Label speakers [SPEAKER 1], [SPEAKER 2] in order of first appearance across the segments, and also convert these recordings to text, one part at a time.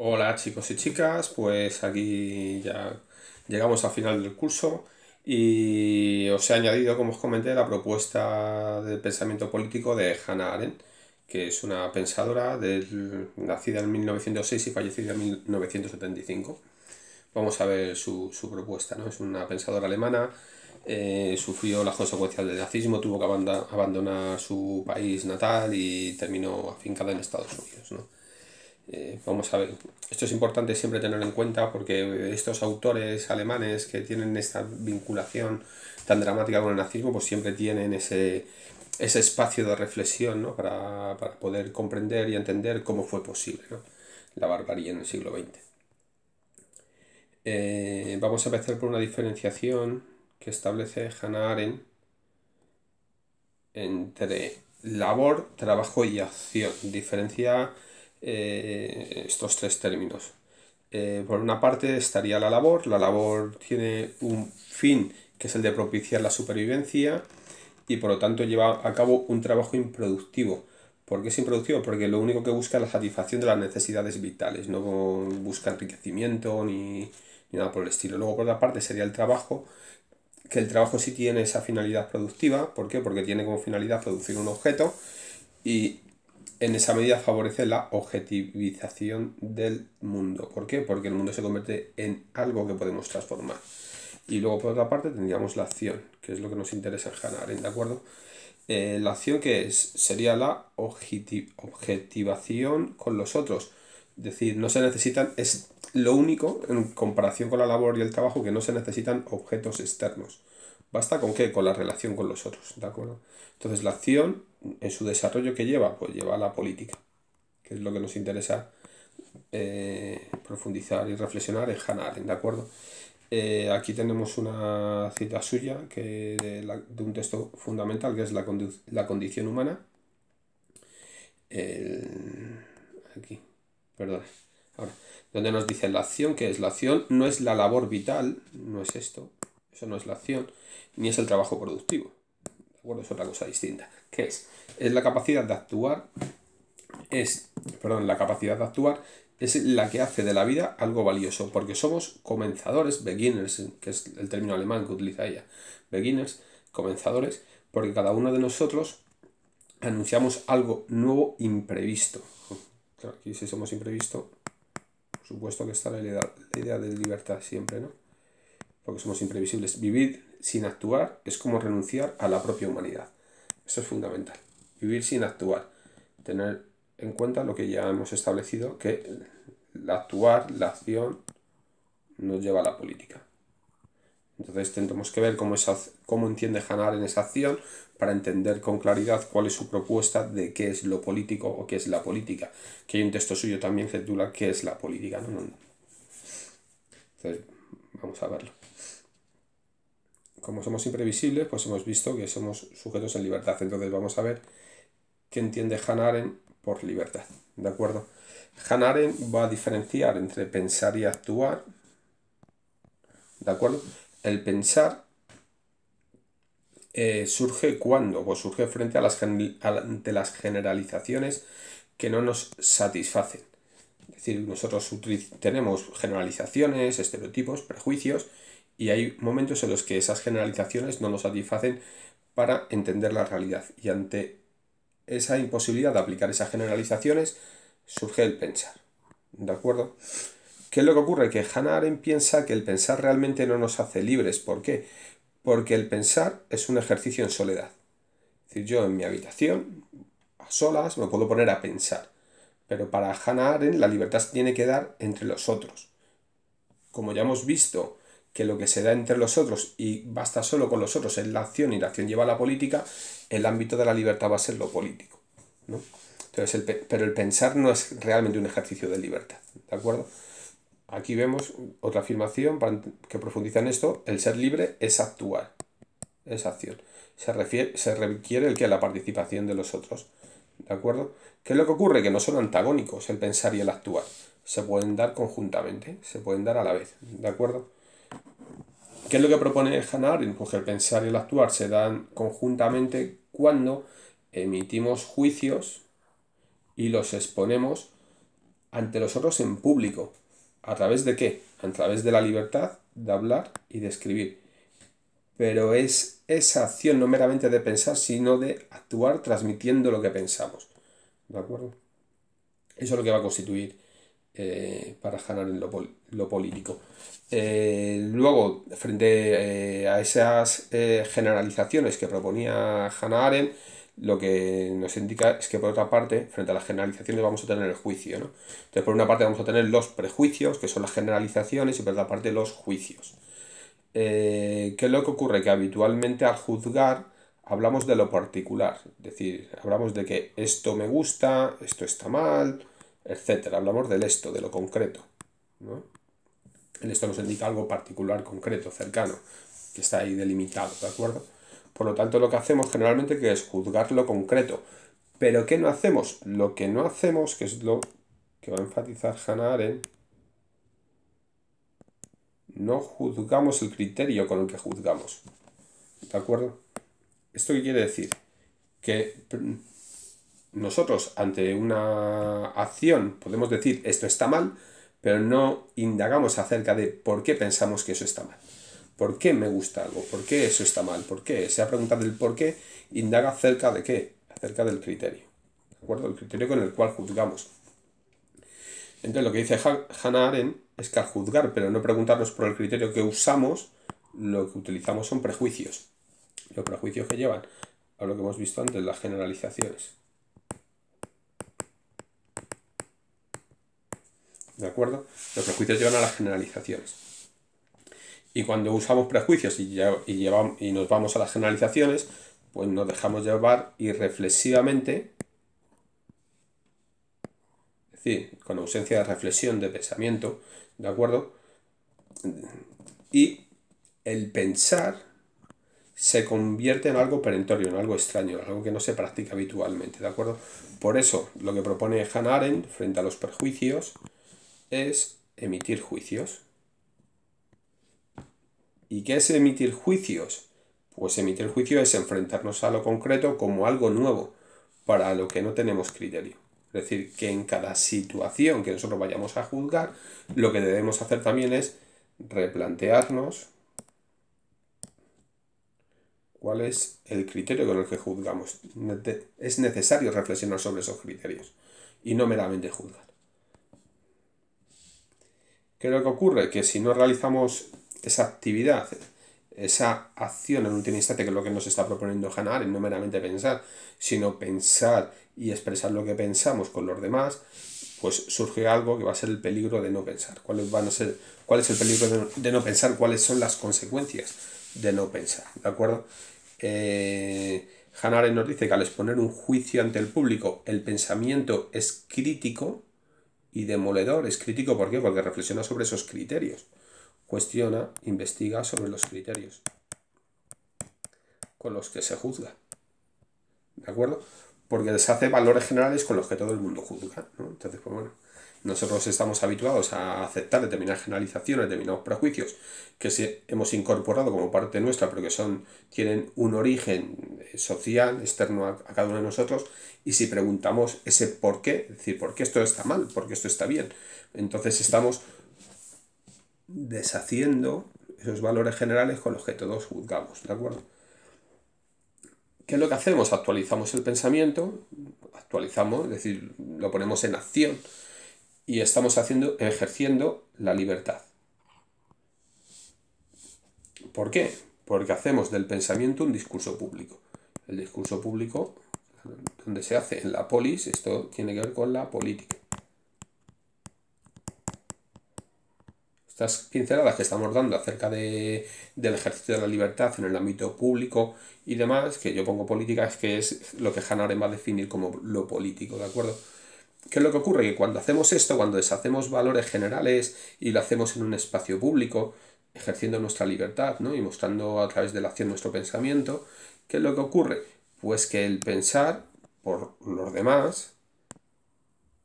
[SPEAKER 1] Hola chicos y chicas, pues aquí ya llegamos al final del curso y os he añadido, como os comenté, la propuesta de pensamiento político de Hannah Arendt, que es una pensadora nacida en 1906 y fallecida en 1975. Vamos a ver su propuesta, ¿no? Es una pensadora alemana, sufrió las consecuencias del nazismo, tuvo que abandonar su país natal y terminó afincada en Estados Unidos, ¿no? Vamos a ver, esto es importante siempre tenerlo en cuenta porque estos autores alemanes que tienen esta vinculación tan dramática con el nazismo, pues siempre tienen ese espacio de reflexión, ¿no? Para poder comprender y entender cómo fue posible, ¿no? La barbarie en el siglo XX. Vamos a empezar por una diferenciación que establece Hannah Arendt entre labor, trabajo y acción. Diferencia estos tres términos. Por una parte estaría la labor. La labor tiene un fin que es el de propiciar la supervivencia y por lo tanto lleva a cabo un trabajo improductivo. ¿Por qué es improductivo? Porque lo único que busca es la satisfacción de las necesidades vitales, no busca enriquecimiento ni nada por el estilo. Luego por otra parte sería el trabajo, que el trabajo sí tiene esa finalidad productiva. ¿Por qué? Porque tiene como finalidad producir un objeto y en esa medida favorece la objetivización del mundo. ¿Por qué? Porque el mundo se convierte en algo que podemos transformar. Y luego, por otra parte, tendríamos la acción, que es lo que nos interesa en Hannah Arendt, ¿de acuerdo? La acción que es sería la objetivación con los otros. Es decir, no se necesitan, es lo único en comparación con la labor y el trabajo que no se necesitan objetos externos. ¿Basta con qué? Con la relación con los otros, ¿de acuerdo? Entonces la acción, en su desarrollo que lleva, pues lleva a la política, que es lo que nos interesa profundizar y reflexionar en Hannah Arendt, ¿de acuerdo? Aquí tenemos una cita suya de un texto fundamental que es la condición humana. El- Aquí, perdón. Ahora, donde nos dice la acción, que es la acción, no es la labor vital, no es esto, eso no es la acción, ni es el trabajo productivo. ¿De acuerdo? Es otra cosa distinta. ¿Qué es? Es la capacidad de actuar la capacidad de actuar es la que hace de la vida algo valioso, porque somos comenzadores, beginners, que es el término alemán que utiliza ella, beginners, comenzadores, porque cada uno de nosotros anunciamos algo nuevo imprevisto. Claro, aquí si somos imprevisto, por supuesto que está la idea de libertad siempre, ¿no? Porque somos imprevisibles. Vivir sin actuar es como renunciar a la propia humanidad. Eso es fundamental. Vivir sin actuar. Tener en cuenta lo que ya hemos establecido, que la acción, nos lleva a la política. Entonces tendremos que ver cómo entiende Hannah en esa acción para entender con claridad cuál es su propuesta de qué es lo político o qué es la política. Que hay un texto suyo también que titula ¿Qué es la política? ¿No? Entonces, vamos a verlo. Como somos imprevisibles, pues hemos visto que somos sujetos en libertad. Entonces vamos a ver qué entiende Hannah Arendt por libertad. ¿De acuerdo? Hannah Arendt va a diferenciar entre pensar y actuar. ¿De acuerdo? El pensar surge cuando, pues surge frente ante las generalizaciones que no nos satisfacen. Es decir, nosotros tenemos generalizaciones, estereotipos, prejuicios, y hay momentos en los que esas generalizaciones no nos satisfacen para entender la realidad. Y ante esa imposibilidad de aplicar esas generalizaciones, surge el pensar. ¿De acuerdo? ¿Qué es lo que ocurre? Que Hannah Arendt piensa que el pensar realmente no nos hace libres. ¿Por qué? Porque el pensar es un ejercicio en soledad. Es decir, yo en mi habitación, a solas, me puedo poner a pensar. Pero para Hannah Arendt la libertad se tiene que dar entre los otros. Como ya hemos visto que lo que se da entre los otros y basta solo con los otros es la acción y la acción lleva a la política, el ámbito de la libertad va a ser lo político, ¿no? Entonces, pero el pensar no es realmente un ejercicio de libertad, ¿de acuerdo? Aquí vemos otra afirmación que profundiza en esto. El ser libre es actuar, es acción. Se requiere la participación de los otros. ¿De acuerdo? ¿Qué es lo que ocurre? Que no son antagónicos el pensar y el actuar. Se pueden dar conjuntamente, se pueden dar a la vez. ¿De acuerdo? ¿Qué es lo que propone Hannah Arendt? Pues que el pensar y el actuar se dan conjuntamente cuando emitimos juicios y los exponemos ante los otros en público. ¿A través de qué? A través de la libertad de hablar y de escribir. Pero es esa acción no meramente de pensar, sino de actuar transmitiendo lo que pensamos. ¿De acuerdo? Eso es lo que va a constituir para Hannah Arendt lo político. Luego, frente a esas generalizaciones que proponía Hannah Arendt, lo que nos indica es que por otra parte, frente a las generalizaciones vamos a tener el juicio, ¿no? Entonces, por una parte vamos a tener los prejuicios, que son las generalizaciones, y por otra parte los juicios. ¿Qué es lo que ocurre? Que habitualmente al juzgar hablamos de lo particular, es decir, hablamos de que esto me gusta, esto está mal, etcétera. Hablamos del esto, de lo concreto, ¿no? El esto nos indica algo particular, concreto, cercano, que está ahí delimitado, ¿de acuerdo? Por lo tanto, lo que hacemos generalmente que es juzgar lo concreto. ¿Pero qué no hacemos? Lo que no hacemos, que es lo que va a enfatizar Hannah Arendt, no juzgamos el criterio con el que juzgamos. ¿De acuerdo? ¿Esto qué quiere decir? Que nosotros ante una acción podemos decir esto está mal, pero no indagamos acerca de por qué pensamos que eso está mal. ¿Por qué me gusta algo? ¿Por qué eso está mal? ¿Por qué? Se ha preguntado el por qué, indaga acerca de qué, acerca del criterio. ¿De acuerdo? El criterio con el cual juzgamos. Entonces lo que dice Hannah Arendt es que al juzgar, pero no preguntarnos por el criterio que usamos, lo que utilizamos son prejuicios. Los prejuicios que llevan a lo que hemos visto antes, las generalizaciones. ¿De acuerdo? Los prejuicios llevan a las generalizaciones. Y cuando usamos prejuicios y nos vamos a las generalizaciones, pues nos dejamos llevar irreflexivamente, es decir, con ausencia de reflexión, de pensamiento, ¿de acuerdo? Y el pensar se convierte en algo perentorio, en algo extraño, en algo que no se practica habitualmente, ¿de acuerdo? Por eso, lo que propone Hannah Arendt frente a los prejuicios es emitir juicios. ¿Y qué es emitir juicios? Pues emitir juicio es enfrentarnos a lo concreto como algo nuevo, para lo que no tenemos criterio. Es decir, que en cada situación que nosotros vayamos a juzgar, lo que debemos hacer también es replantearnos cuál es el criterio con el que juzgamos. Es necesario reflexionar sobre esos criterios y no meramente juzgar. ¿Qué es lo que ocurre? Que si no realizamos esa actividad, esa acción en último instante, que es lo que nos está proponiendo Hannah Arendt, no meramente pensar, sino pensar y expresar lo que pensamos con los demás, pues surge algo que va a ser el peligro de no pensar. ¿Cuál es el peligro de no pensar? ¿Cuáles son las consecuencias de no pensar? ¿De acuerdo? Hannah Arendt nos dice que al exponer un juicio ante el público, el pensamiento es crítico y demoledor. Es crítico, ¿por qué? Porque reflexiona sobre esos criterios. Cuestiona, investiga sobre los criterios con los que se juzga. ¿De acuerdo? Porque deshace valores generales con los que todo el mundo juzga, ¿no? Entonces, pues bueno, nosotros estamos habituados a aceptar determinadas generalizaciones, determinados prejuicios que hemos incorporado como parte nuestra, pero que tienen un origen social, externo a cada uno de nosotros, y si preguntamos ese por qué, es decir, ¿por qué esto está mal? ¿Por qué esto está bien? Entonces estamos deshaciendo esos valores generales con los que todos juzgamos, ¿de acuerdo? ¿Qué es lo que hacemos? Actualizamos el pensamiento, es decir, lo ponemos en acción y estamos ejerciendo la libertad. ¿Por qué? Porque hacemos del pensamiento un discurso público. El discurso público, donde se hace en la polis, esto tiene que ver con la política. Estas pinceladas que estamos dando acerca del ejercicio de la libertad en el ámbito público y demás, que yo pongo política, es que es lo que Hannah Arendt va a definir como lo político, ¿de acuerdo? ¿Qué es lo que ocurre? Que cuando hacemos esto, cuando deshacemos valores generales y lo hacemos en un espacio público, ejerciendo nuestra libertad, ¿no? Y mostrando a través de la acción nuestro pensamiento, ¿qué es lo que ocurre? Pues que el pensar por los demás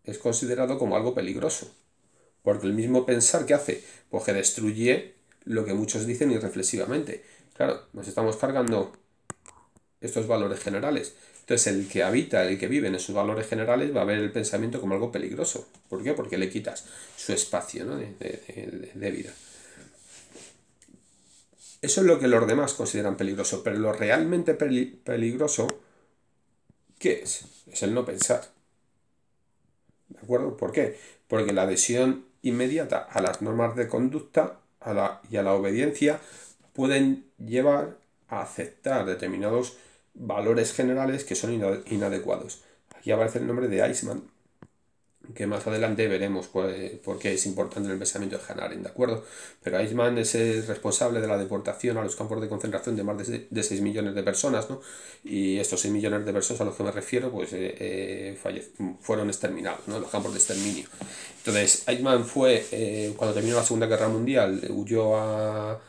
[SPEAKER 1] es considerado como algo peligroso. Porque el mismo pensar que hace, pues que destruye lo que muchos dicen irreflexivamente. Claro, nos estamos cargando estos valores generales. Entonces el que habita, el que vive en esos valores generales va a ver el pensamiento como algo peligroso. ¿Por qué? Porque le quitas su espacio, ¿no? de vida. Eso es lo que los demás consideran peligroso, pero lo realmente peligroso, ¿qué es? Es el no pensar. ¿De acuerdo? ¿Por qué? Porque la adhesión inmediata a las normas de conducta y a la obediencia pueden llevar a aceptar determinados valores generales que son inadecuados. Aquí aparece el nombre de Eichmann, que más adelante veremos por qué es importante el pensamiento de Hannah Arendt, ¿de acuerdo? Pero Eichmann es el responsable de la deportación a los campos de concentración de más de 6 millones de personas, ¿no? Y estos 6 millones de personas a los que me refiero, pues fueron exterminados, ¿no? Los campos de exterminio. Entonces, Eichmann fue, cuando terminó la Segunda Guerra Mundial, huyó a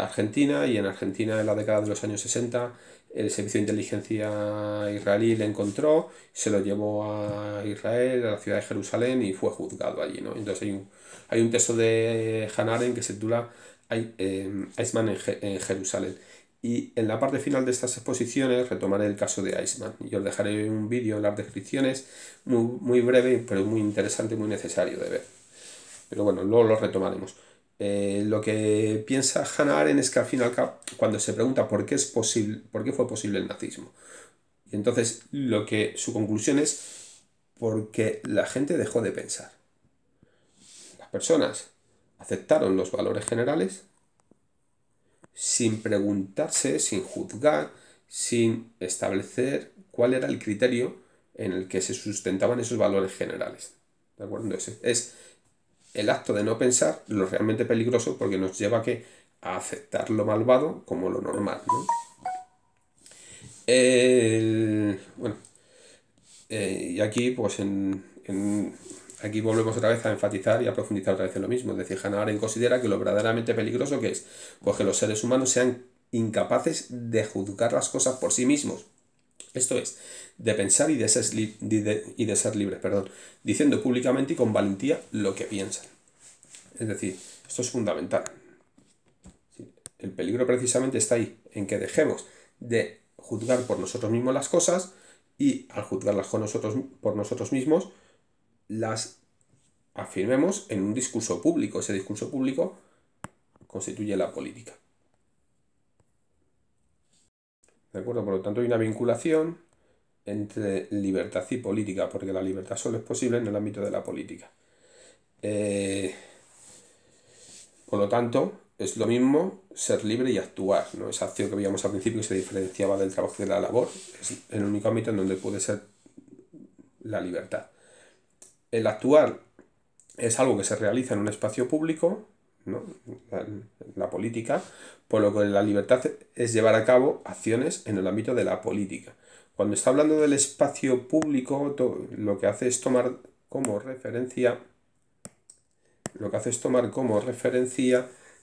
[SPEAKER 1] Argentina, y en Argentina, en la década de los años 60, el servicio de inteligencia israelí le encontró, se lo llevó a Israel, a la ciudad de Jerusalén, y fue juzgado allí, ¿no? Entonces hay un texto de Hannah Arendt que se titula Eichmann en Jerusalén. Y en la parte final de estas exposiciones retomaré el caso de Eichmann. Y os dejaré un vídeo en las descripciones, muy breve, pero muy interesante, muy necesario de ver. Pero bueno, luego lo retomaremos. Lo que piensa Hannah Arendt es que al fin y al cabo, cuando se pregunta por qué fue posible el nazismo, y entonces su conclusión es porque la gente dejó de pensar. Las personas aceptaron los valores generales sin preguntarse, sin juzgar, sin establecer cuál era el criterio en el que se sustentaban esos valores generales. ¿De acuerdo? Entonces, es el acto de no pensar lo realmente peligroso, porque nos lleva a aceptar lo malvado como lo normal, ¿no? Bueno, y aquí, pues aquí volvemos otra vez a enfatizar y a profundizar otra vez en lo mismo. Es decir, Hannah Arendt considera que lo verdaderamente peligroso que es, pues que los seres humanos sean incapaces de juzgar las cosas por sí mismos. Esto es, de pensar y de ser libres, diciendo públicamente y con valentía lo que piensan. Es decir, esto es fundamental. El peligro precisamente está ahí, en que dejemos de juzgar por nosotros mismos las cosas, y al juzgarlas por nosotros mismos, las afirmemos en un discurso público. Ese discurso público constituye la política. ¿De acuerdo? Por lo tanto, hay una vinculación entre libertad y política, porque la libertad solo es posible en el ámbito de la política. Por lo tanto, es lo mismo ser libre y actuar, ¿no? Esa acción que veíamos al principio, que se diferenciaba del trabajo y de la labor, es el único ámbito en donde puede ser la libertad. El actuar es algo que se realiza en un espacio público, ¿no? La política, por lo que la libertad es llevar a cabo acciones en el ámbito de la política. Cuando está hablando del espacio público, lo que hace es tomar como referencia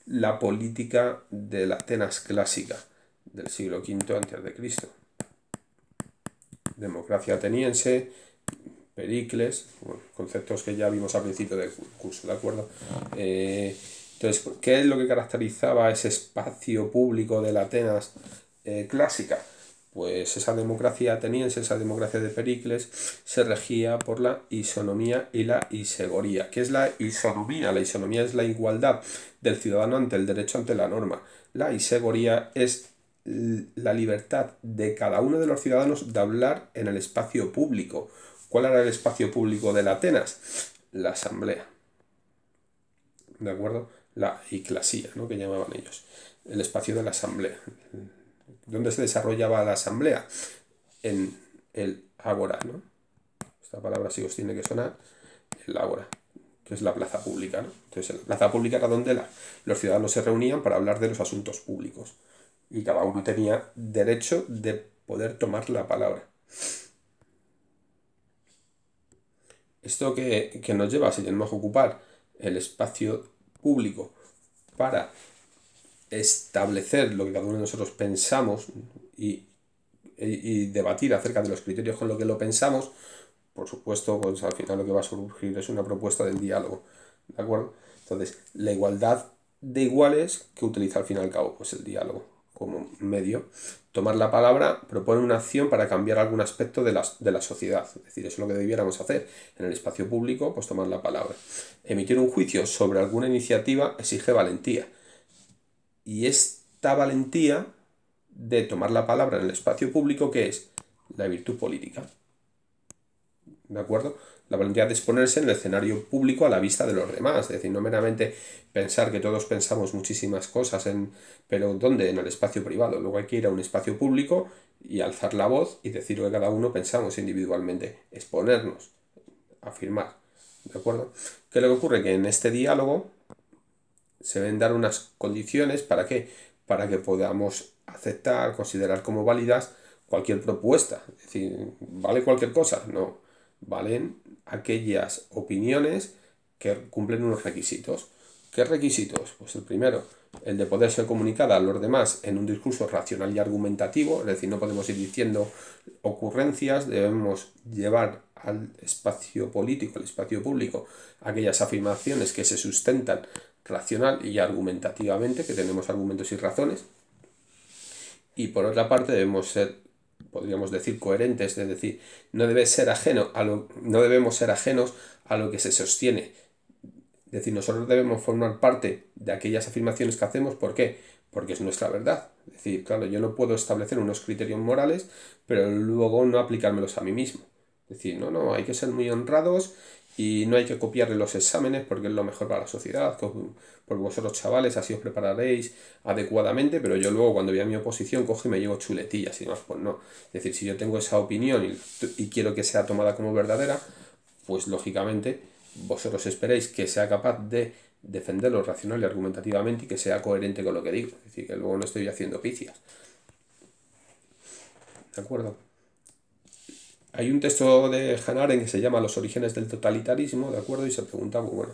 [SPEAKER 1] la política de la Atenas clásica del siglo V a.C. Democracia ateniense, Pericles, bueno, conceptos que ya vimos al principio del curso, ¿de acuerdo? Entonces, ¿qué es lo que caracterizaba ese espacio público de la Atenas clásica? Pues esa democracia ateniense, esa democracia de Pericles, se regía por la isonomía y la isegoría. ¿Qué es la isonomía? La isonomía es la igualdad del ciudadano ante el derecho, ante la norma. La isegoría es la libertad de cada uno de los ciudadanos de hablar en el espacio público. ¿Cuál era el espacio público de la Atenas? La asamblea. ¿De acuerdo? La iclasía, ¿no? Que llamaban ellos. El espacio de la asamblea. ¿Dónde se desarrollaba la asamblea? En el ágora, ¿no? Esta palabra sí os tiene que sonar. El ágora, que es la plaza pública, ¿no? Entonces, en la plaza pública era donde los ciudadanos se reunían para hablar de los asuntos públicos. Y cada uno tenía derecho de poder tomar la palabra. Esto que nos lleva, si tenemos que ocupar el espacio público para establecer lo que cada uno de nosotros pensamos y debatir acerca de los criterios con los que lo pensamos, por supuesto, pues al final lo que va a surgir es una propuesta del diálogo, ¿de acuerdo? Entonces, la igualdad de iguales, que utiliza al fin y al cabo, pues el diálogo, como medio. Tomar la palabra propone una acción para cambiar algún aspecto de la sociedad. Es decir, eso es lo que debiéramos hacer en el espacio público, pues tomar la palabra. Emitir un juicio sobre alguna iniciativa exige valentía. Y esta valentía de tomar la palabra en el espacio público, ¿qué es? La virtud política. ¿De acuerdo? La valentía de exponerse en el escenario público a la vista de los demás. Es decir, no meramente pensar que todos pensamos muchísimas cosas, pero ¿dónde? En el espacio privado. Luego hay que ir a un espacio público y alzar la voz y decir lo que cada uno pensamos individualmente. Exponernos, afirmar. ¿De acuerdo? ¿Qué es lo que ocurre? Que en este diálogo se deben dar unas condiciones. ¿Para qué? Para que podamos aceptar, considerar como válidas cualquier propuesta. Es decir, ¿vale cualquier cosa? No. Valen aquellas opiniones que cumplen unos requisitos. ¿Qué requisitos? Pues el primero, el de poder ser comunicada a los demás en un discurso racional y argumentativo. Es decir, no podemos ir diciendo ocurrencias, debemos llevar al espacio político, al espacio público, aquellas afirmaciones que se sustentan racional y argumentativamente, que tenemos argumentos y razones. Y por otra parte debemos ser, podríamos decir, coherentes, es decir, no debemos ser ajenos a lo que se sostiene. Es decir, nosotros debemos formar parte de aquellas afirmaciones que hacemos. ¿Por qué? Porque es nuestra verdad. Es decir, claro, yo no puedo establecer unos criterios morales, pero luego no aplicármelos a mí mismo. Es decir, no, hay que ser muy honrados y no hay que copiarle los exámenes porque es lo mejor para la sociedad, porque vosotros, chavales, así os prepararéis adecuadamente, pero yo luego cuando vea mi oposición cojo y me llevo chuletillas y demás. Pues no. Es decir, si yo tengo esa opinión y quiero que sea tomada como verdadera, pues lógicamente vosotros esperéis que sea capaz de defenderlo racional y argumentativamente y que sea coherente con lo que digo. Es decir, que luego no estoy haciendo picias. ¿De acuerdo? Hay un texto de Hannah Arendt que se llama Los orígenes del totalitarismo, ¿de acuerdo? Y se pregunta, pues, bueno,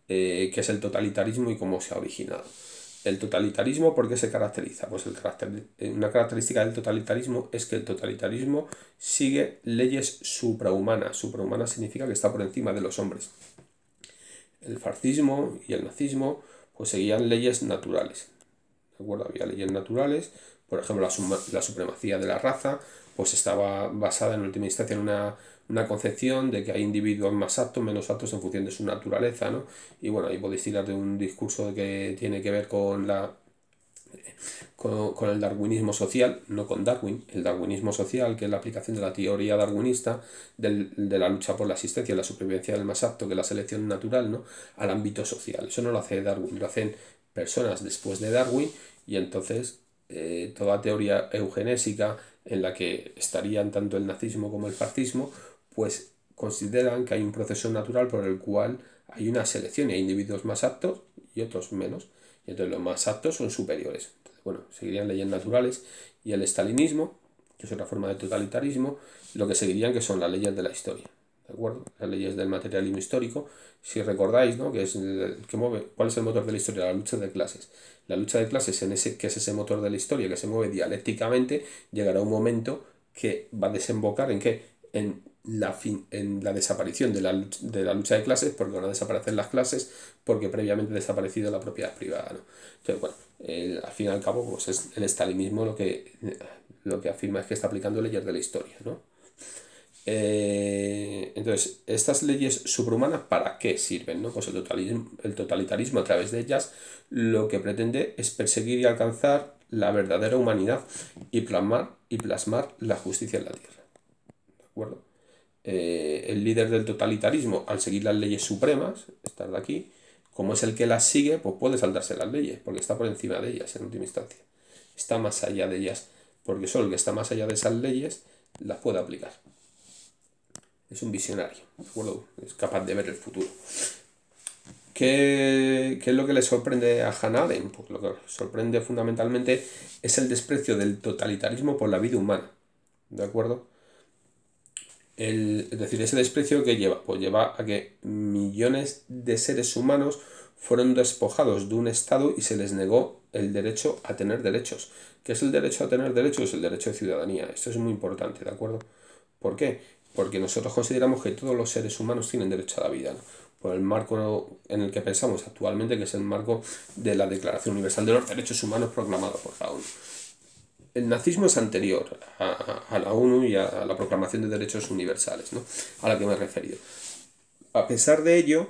[SPEAKER 1] ¿qué es el totalitarismo y cómo se ha originado? El totalitarismo, ¿por qué se caracteriza? Pues una característica del totalitarismo es que el totalitarismo sigue leyes suprahumanas. Suprahumana significa que está por encima de los hombres. El fascismo y el nazismo pues seguían leyes naturales. ¿De acuerdo? Había leyes naturales, por ejemplo, la supremacía de la raza, pues estaba basada en última instancia en una concepción de que hay individuos más aptos, menos aptos en función de su naturaleza, ¿no? Y bueno, ahí podéis tirar de un discurso que tiene que ver con el darwinismo social, no con Darwin, el darwinismo social, que es la aplicación de la teoría darwinista de la lucha por la existencia y la supervivencia del más apto, que es la selección natural, ¿no? Al ámbito social. Eso no lo hace Darwin, lo hacen personas después de Darwin, y entonces toda teoría eugenésica en la que estarían tanto el nazismo como el fascismo, pues consideran que hay un proceso natural por el cual hay una selección y hay individuos más aptos y otros menos. Y entonces los más aptos son superiores. Entonces, bueno, seguirían leyes naturales. Y el estalinismo, que es otra forma de totalitarismo, lo que seguirían que son las leyes de la historia. ¿De acuerdo? Las leyes del materialismo histórico. Si recordáis, ¿no? Que es el que mueve, ¿cuál es el motor de la historia? La lucha de clases. La lucha de clases, que es ese motor de la historia que se mueve dialécticamente, llegará un momento que va a desembocar en ¿qué? En la desaparición de la lucha de clases, porque van a desaparecer las clases porque previamente ha desaparecido la propiedad privada, ¿no? Entonces, bueno, al fin y al cabo, pues es el estalinismo lo que afirma es que está aplicando leyes de la historia, ¿no? Entonces, estas leyes superhumanas, ¿para qué sirven? ¿No? Pues el totalitarismo, a través de ellas, lo que pretende es perseguir y alcanzar la verdadera humanidad y plasmar la justicia en la tierra. ¿De acuerdo? El líder del totalitarismo, al seguir las leyes supremas, estar de aquí, como es el que las sigue, pues puede saltarse las leyes, porque está por encima de ellas en última instancia. Está más allá de ellas, porque solo el que está más allá de esas leyes las puede aplicar. Es un visionario, ¿de acuerdo? Es capaz de ver el futuro. ¿Qué es lo que le sorprende a Hannah Arendt? Pues lo que sorprende fundamentalmente es el desprecio del totalitarismo por la vida humana. ¿De acuerdo? Es decir, ese desprecio que lleva, pues lleva a que millones de seres humanos fueron despojados de un Estado y se les negó el derecho a tener derechos. ¿Qué es el derecho a tener derechos? Es el derecho de ciudadanía. Esto es muy importante, ¿de acuerdo? ¿Por qué? Porque nosotros consideramos que todos los seres humanos tienen derecho a la vida, ¿no? Por el marco en el que pensamos actualmente, que es el marco de la Declaración Universal de los Derechos Humanos proclamado por la ONU. el nazismo es anterior a la ONU y a la Proclamación de Derechos Universales, ¿no? A la que me he referido. A pesar de ello,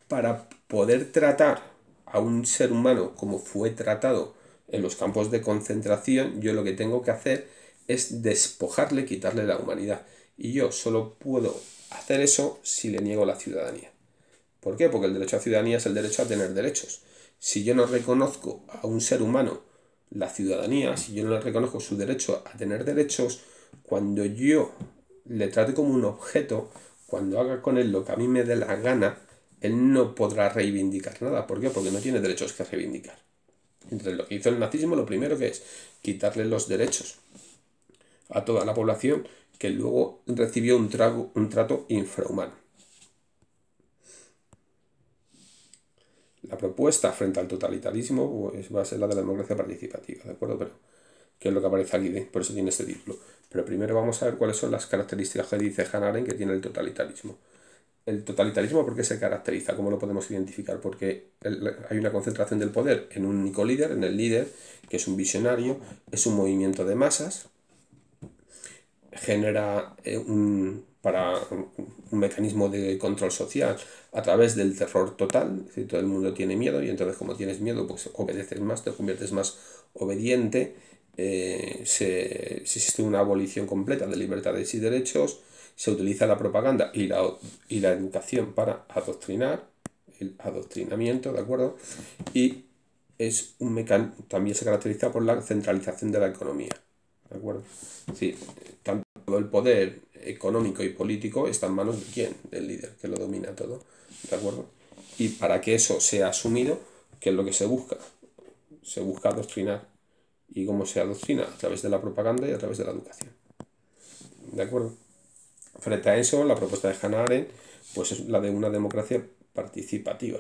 [SPEAKER 1] para poder tratar a un ser humano como fue tratado en los campos de concentración, yo lo que tengo que hacer es despojarle, quitarle la humanidad. Y yo solo puedo hacer eso si le niego la ciudadanía. ¿Por qué? Porque el derecho a ciudadanía es el derecho a tener derechos. Si yo no reconozco a un ser humano la ciudadanía, si yo no le reconozco su derecho a tener derechos, cuando yo le trate como un objeto, cuando haga con él lo que a mí me dé la gana, él no podrá reivindicar nada. ¿Por qué? Porque no tiene derechos que reivindicar. Entonces lo que hizo el nazismo, lo primero que es quitarle los derechos a toda la población, que luego recibió un trato infrahumano. La propuesta frente al totalitarismo pues, va a ser la de la democracia participativa, ¿de acuerdo? Pero, que es lo que aparece aquí, por eso tiene este título. Pero primero vamos a ver cuáles son las características que dice Hannah Arendt que tiene el totalitarismo. El totalitarismo, ¿por qué se caracteriza? ¿Cómo lo podemos identificar? Porque hay una concentración del poder en un único líder, en el líder, que es un visionario, es un movimiento de masas, genera para un mecanismo de control social a través del terror total, es decir, todo el mundo tiene miedo y entonces como tienes miedo pues obedeces más, te conviertes más obediente, se existe una abolición completa de libertades y derechos, se utiliza la propaganda y la educación para adoctrinar, el adoctrinamiento, ¿de acuerdo? Y es un también se caracteriza por la centralización de la economía, ¿de acuerdo? Sí, tanto el poder económico y político está en manos de quién, del líder, que lo domina todo, ¿de acuerdo? Y para que eso sea asumido, ¿qué es lo que se busca? Se busca adoctrinar. ¿Y cómo se adoctrina? A través de la propaganda y a través de la educación, ¿de acuerdo? Frente a eso, la propuesta de Hannah Arendt pues es la de una democracia participativa.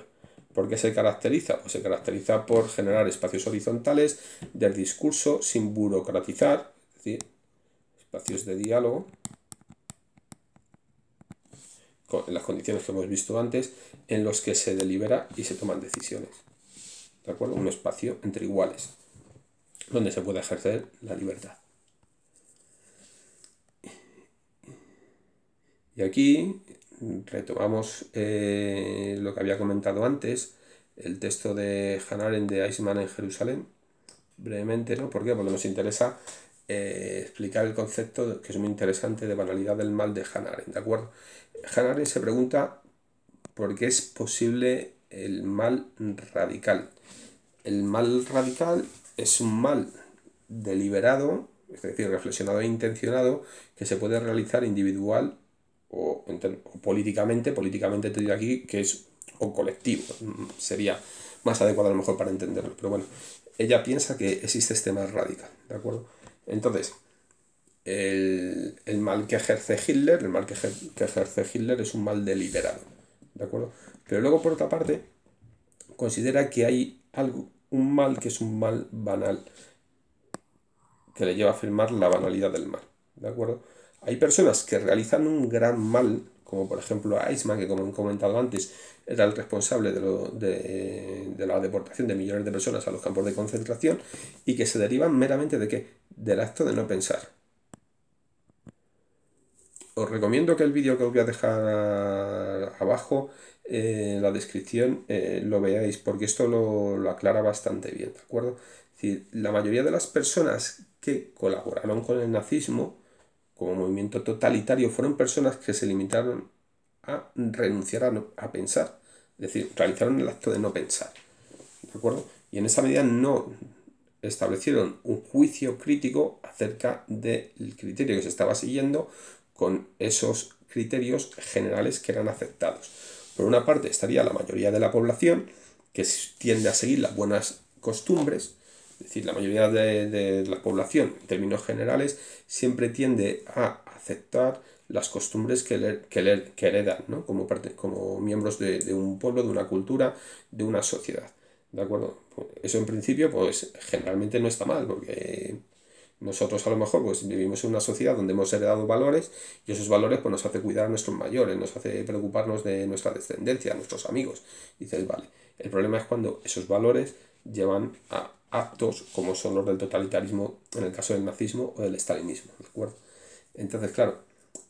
[SPEAKER 1] ¿Por qué se caracteriza? Pues se caracteriza por generar espacios horizontales del discurso sin burocratizar, es decir, espacios de diálogo, en las condiciones que hemos visto antes, en los que se delibera y se toman decisiones. ¿De acuerdo? Un espacio entre iguales, donde se puede ejercer la libertad. Y aquí retomamos lo que había comentado antes, el texto de Hannah Arendt de Eichmann en Jerusalén, brevemente, ¿no? ¿Por qué? Porque nos interesa explicar el concepto que es muy interesante de banalidad del mal de Hannah Arendt, ¿de acuerdo? Hannah Arendt se pregunta por qué es posible el mal radical. El mal radical es un mal deliberado, es decir, reflexionado e intencionado, que se puede realizar individual o políticamente te digo aquí que es o colectivo, sería más adecuado a lo mejor para entenderlo, pero bueno, ella piensa que existe este mal radical, ¿de acuerdo? Entonces, el mal que ejerce Hitler, el mal que ejerce Hitler es un mal deliberado, ¿de acuerdo? Pero luego, por otra parte, considera que hay algo, un mal que es un mal banal, que le lleva a afirmar la banalidad del mal, ¿de acuerdo? Hay personas que realizan un gran mal, como por ejemplo Eichmann, que como he comentado antes, era el responsable de la deportación de millones de personas a los campos de concentración, y que se derivan meramente de ¿qué? Del acto de no pensar. Os recomiendo que el vídeo que os voy a dejar abajo en la descripción lo veáis, porque esto lo aclara bastante bien, ¿de acuerdo? Es decir, la mayoría de las personas que colaboraron con el nazismo como movimiento totalitario fueron personas que se limitaron a renunciar a pensar, es decir, realizaron el acto de no pensar, ¿de acuerdo? Y en esa medida no establecieron un juicio crítico acerca del criterio que se estaba siguiendo con esos criterios generales que eran aceptados. Por una parte estaría la mayoría de la población que tiende a seguir las buenas costumbres, es decir, la mayoría de la población en términos generales siempre tiende a aceptar las costumbres que heredan, ¿no? como miembros de un pueblo, de una cultura, de una sociedad. ¿De acuerdo? Eso en principio, pues generalmente no está mal, porque nosotros a lo mejor pues vivimos en una sociedad donde hemos heredado valores y esos valores pues nos hace cuidar a nuestros mayores, nos hace preocuparnos de nuestra descendencia, nuestros amigos. Y dices, vale, el problema es cuando esos valores llevan a actos como son los del totalitarismo en el caso del nazismo o del estalinismo, ¿de acuerdo? Entonces, claro,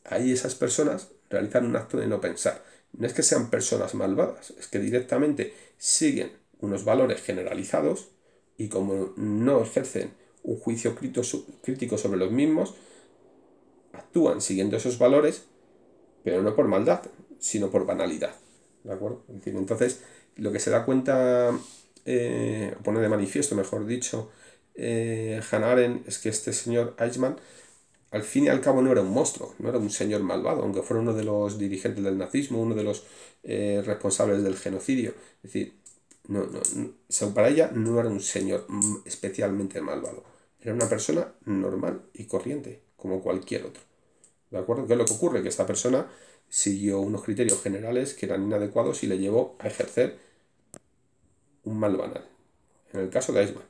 [SPEAKER 1] ahí esas personas realizan un acto de no pensar. No es que sean personas malvadas, es que directamente siguen unos valores generalizados y como no ejercen un juicio crítico sobre los mismos, actúan siguiendo esos valores, pero no por maldad, sino por banalidad. ¿De acuerdo? Es decir, entonces, lo que se da cuenta, o pone de manifiesto, mejor dicho, Hannah Arendt, es que este señor Eichmann, al fin y al cabo, no era un monstruo, no era un señor malvado, aunque fuera uno de los dirigentes del nazismo, uno de los responsables del genocidio. Es decir, para ella no era un señor especialmente malvado, era una persona normal y corriente, como cualquier otro. ¿De acuerdo? ¿Qué es lo que ocurre? Que esta persona siguió unos criterios generales que eran inadecuados y le llevó a ejercer un mal banal. En el caso de Eichmann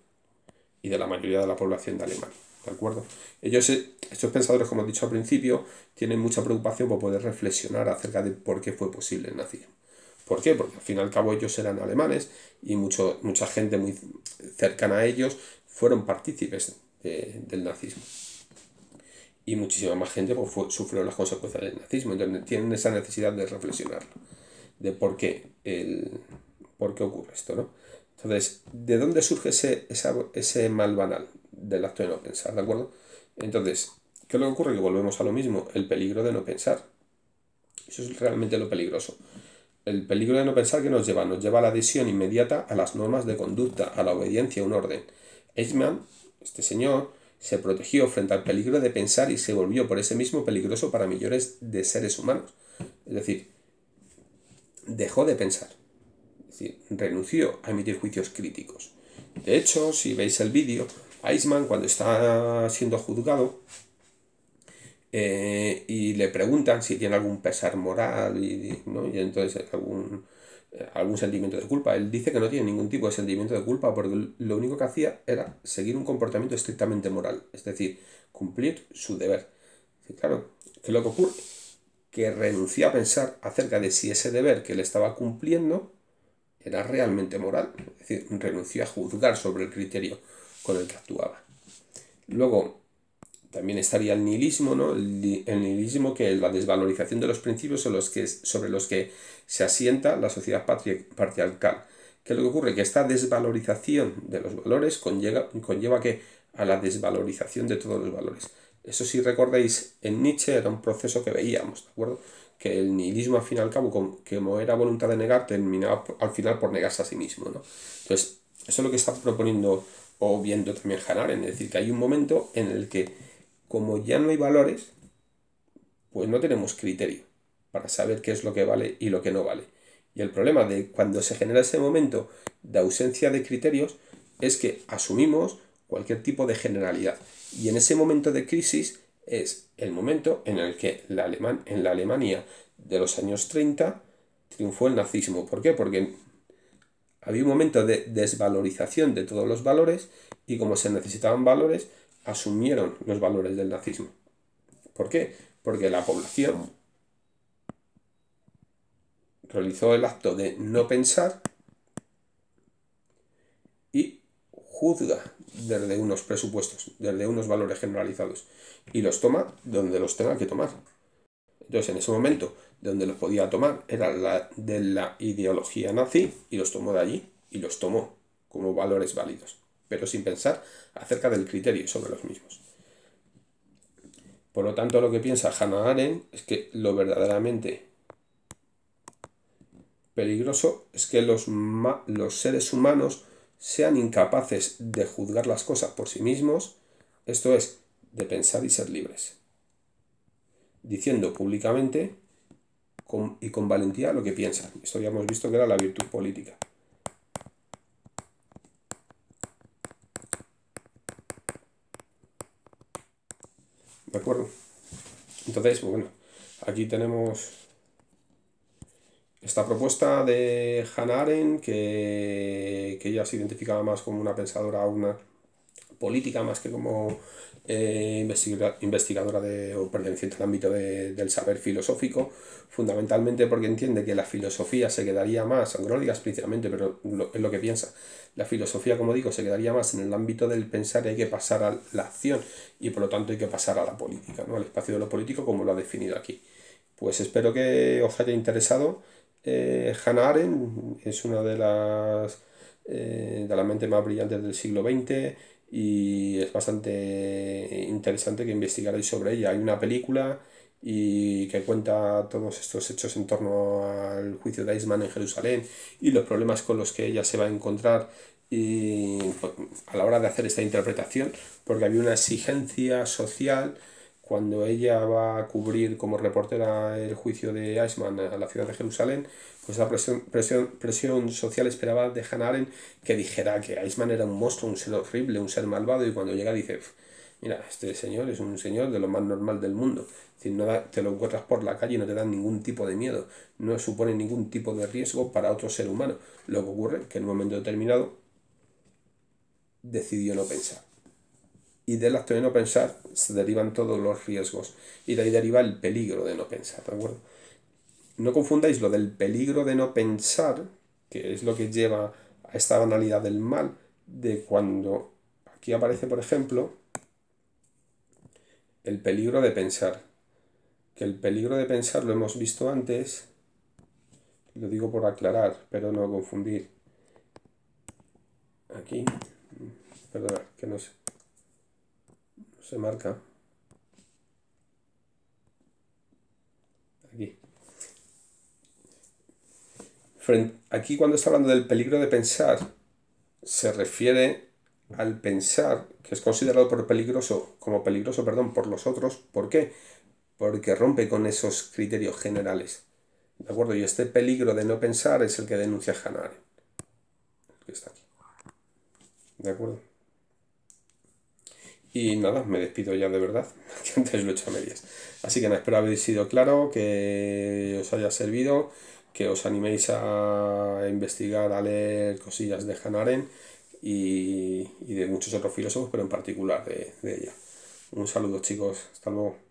[SPEAKER 1] y de la mayoría de la población de Alemania. ¿De acuerdo? Estos pensadores, como he dicho al principio, tienen mucha preocupación por poder reflexionar acerca de por qué fue posible el nazismo. ¿Por qué? Porque al fin y al cabo ellos eran alemanes y mucha gente muy cercana a ellos fueron partícipes del nazismo. Y muchísima más gente pues, sufrió las consecuencias del nazismo. Entonces tienen esa necesidad de reflexionarlo, de por qué ocurre esto, ¿no? Entonces, ¿de dónde surge ese mal banal del acto de no pensar? ¿De acuerdo? Entonces, ¿qué es lo que ocurre? Que volvemos a lo mismo, el peligro de no pensar. Eso es realmente lo peligroso. El peligro de no pensar que nos lleva a la adhesión inmediata a las normas de conducta, a la obediencia a un orden. Eichmann, este señor, se protegió frente al peligro de pensar y se volvió por ese mismo peligroso para millones de seres humanos. Es decir, dejó de pensar. Es decir, renunció a emitir juicios críticos. De hecho, si veis el vídeo, Eichmann, cuando está siendo juzgado, y le preguntan si tiene algún pesar moral ¿no? Y entonces algún sentimiento de culpa. Él dice que no tiene ningún tipo de sentimiento de culpa porque lo único que hacía era seguir un comportamiento estrictamente moral, es decir, cumplir su deber. Y claro, ¿qué es lo que ocurre? Que renunció a pensar acerca de si ese deber que le estaba cumpliendo era realmente moral, es decir, renunció a juzgar sobre el criterio con el que actuaba. Luego, también estaría el nihilismo, ¿no? El nihilismo, que es la desvalorización de los principios sobre los que se asienta la sociedad patriarcal. ¿Qué es lo que ocurre? Que esta desvalorización de los valores conlleva que a la desvalorización de todos los valores. Eso, si recordáis, en Nietzsche era un proceso que veíamos, ¿de acuerdo? Que el nihilismo, al fin y al cabo, como era voluntad de negar, terminaba al final por negarse a sí mismo, ¿no? Entonces, eso es lo que está proponiendo o viendo también Hannah Arendt, es decir, que hay un momento en el que, como ya no hay valores, pues no tenemos criterio para saber qué es lo que vale y lo que no vale. Y el problema de cuando se genera ese momento de ausencia de criterios es que asumimos cualquier tipo de generalidad. Y en ese momento de crisis es el momento en el que en la Alemania de los años 30 triunfó el nazismo. ¿Por qué? Porque había un momento de desvalorización de todos los valores y como se necesitaban valores, asumieron los valores del nazismo. ¿Por qué? Porque la población realizó el acto de no pensar y juzga desde unos presupuestos, desde unos valores generalizados y los toma donde los tenga que tomar. Entonces, en ese momento, donde los podía tomar era de la ideología nazi y los tomó de allí y los tomó como valores válidos, pero sin pensar acerca del criterio sobre los mismos. Por lo tanto, lo que piensa Hannah Arendt es que lo verdaderamente peligroso es que los seres humanos sean incapaces de juzgar las cosas por sí mismos, esto es, de pensar y ser libres, diciendo públicamente y con valentía lo que piensan. Esto ya hemos visto que era la virtud política. ¿De acuerdo? Entonces, bueno, aquí tenemos esta propuesta de Hannah Arendt, que ella se identificaba más como una pensadora, una política más que como investigadora o perteneciente al ámbito del saber filosófico, fundamentalmente porque entiende que la filosofía se quedaría más, aunque no lo diga explícitamente, pero es lo que piensa, la filosofía, como digo, se quedaría más en el ámbito del pensar y hay que pasar a la acción y por lo tanto hay que pasar a la política, ¿no? Al espacio de lo político como lo ha definido aquí. Pues espero que os haya interesado. Hannah Arendt es una de las mentes más brillantes del siglo XX y es bastante interesante que investigaréis sobre ella. Hay una película y que cuenta todos estos hechos en torno al juicio de Eichmann en Jerusalén y los problemas con los que ella se va a encontrar y, pues, a la hora de hacer esta interpretación, porque había una exigencia social cuando ella va a cubrir como reportera el juicio de Eichmann a la ciudad de Jerusalén, pues la presión social esperaba de Hannah Arendt que dijera que Eichmann era un monstruo, un ser horrible, un ser malvado, y cuando llega dice, mira, este señor es un señor de lo más normal del mundo. Es decir, te lo encuentras por la calle y no te dan ningún tipo de miedo, no supone ningún tipo de riesgo para otro ser humano. Lo que ocurre es que en un momento determinado decidió no pensar. Y del acto de no pensar se derivan todos los riesgos. Y de ahí deriva el peligro de no pensar, ¿de acuerdo? No confundáis lo del peligro de no pensar, que es lo que lleva a esta banalidad del mal, de cuando aquí aparece, por ejemplo, el peligro de pensar. Que el peligro de pensar lo hemos visto antes, lo digo por aclarar, pero no confundir. Aquí, perdona, que no se marca. Aquí. Aquí cuando está hablando del peligro de pensar, se refiere al pensar que es considerado como peligroso, perdón, por los otros. ¿Por qué? Porque rompe con esos criterios generales. ¿De acuerdo? Y este peligro de no pensar es el que denuncia Hannah Arendt, que está aquí. ¿De acuerdo? Y nada, me despido ya de verdad, que antes lo he hecho a medias. Así que nada, espero haber sido claro, que os haya servido, que os animéis a investigar, a leer cosillas de Hannah Arendt y de muchos otros filósofos, pero en particular de ella. Un saludo, chicos, hasta luego.